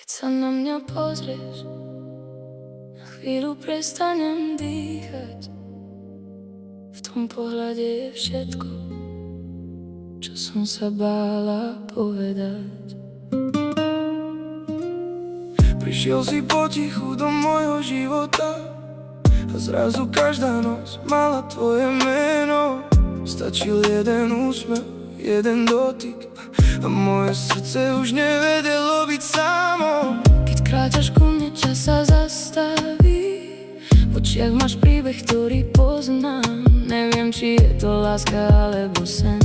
Keď sa na mňa pozrieš, na chvíľu prestanem dýchať. V tom pohľade je všetko, čo som sa bála povedať. Prišiel si potichu do môjho života a zrazu každá noc mala tvoje meno. Stačil jeden úsmev, jeden dotyk a moje srdce už nevedelo byť samo. Keď kráčaš ku mne, čas sa zastaví. V očiach máš príbeh, ktorý poznám. Neviem, či je to láska alebo sen,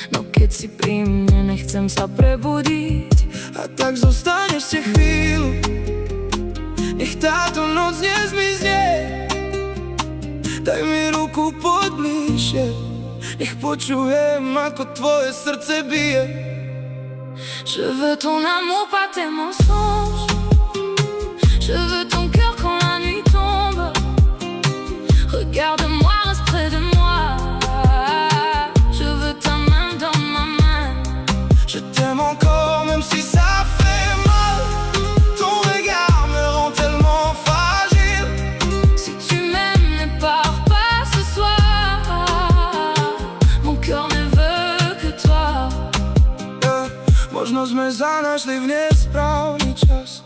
no keď si pri mne, nechcem sa prebudiť. A tak zostaň ešte chvíľu, nech táto noc nezmizne. Daj mi ruku pobližšie, nech počujem, ako tvoje srdce bije. Je veux ton amour, pas tes mensonges. Je veux ton cœur quand la nuit tombe. Regarde-moi, reste près de moi. Je veux ta main dans ma main. Je t'aime encore même si ça fait mal. Ton regard me rend tellement fragile. Si tu m'aimes, ne pars pas ce soir. Mon cœur ne veut que toi. Možno sme sa našli v nesprávny čas.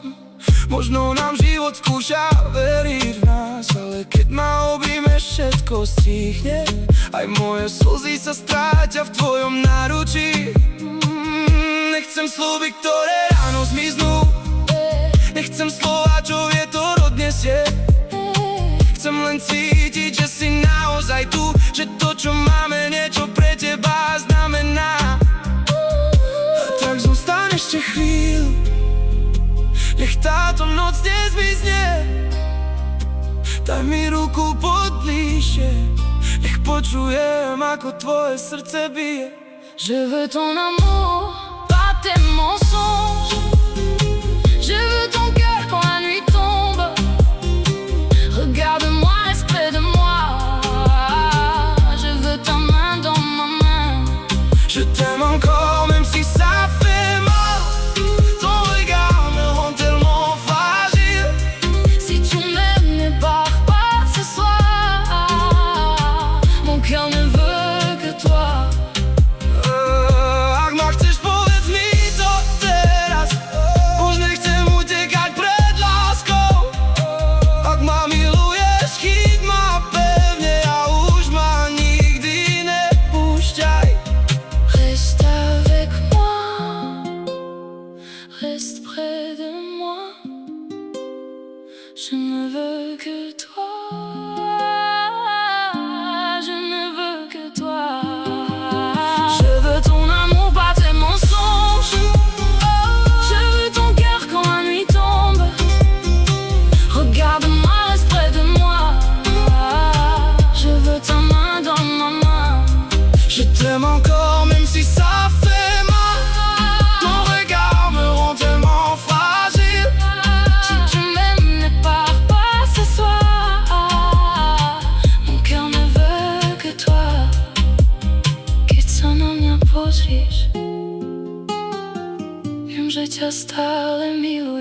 Možno nám život skúša veriť v nás, ale keď ma objímeš, všetko stichne. Aj moje slzy sa stráťa v tvojom náručí. Nechcem sľuby, ktoré ráno zmiznú. Nechcem slova, čo vietor odnesie. Chcem len cítiť, že si naozaj tu, že to, čo máme, niečo pre teba znamená. A tak zostaň ešte chvíľu, nech táto noc nezmizne. Daj mi ruku pobližšie, nech počujem, ako tvoje srdce bije. Je veux ton amour, pas tes mensonges. Je veux ton cœur quand la nuit tombe. Regarde-moi, reste près de moi. Je veux ta main dans ma main. Je t'aime encore même si ça fait mal. Ton regard me rend tellement fragile. Si tu m'aimes, ne pars pas ce soir. Mon cœur ne veut que toi. Ak ma chceš, povedz mi to teraz. Už nechcem utekať pred láskou. Ak ma miluješ, chyť ma pevne a už ma nikdy nepúšťaj. Reste avec moi, reste près de moi. Je ne veux que toi, je ne veux que toi. Je veux ton amour, pas tes mensonges. Je veux ton cœur quand la nuit tombe. Regarde-moi, reste près de moi. Je veux ta main dans ma main. Je t'aime encore même si ça fait mal. Ton regard me rend tellement fragile. Si tu m'aimes, ne pars pas ce soir. Mon cœur ne veut que toi. Keď sa na mňa pozrieš, viem, že ťa stále milujem.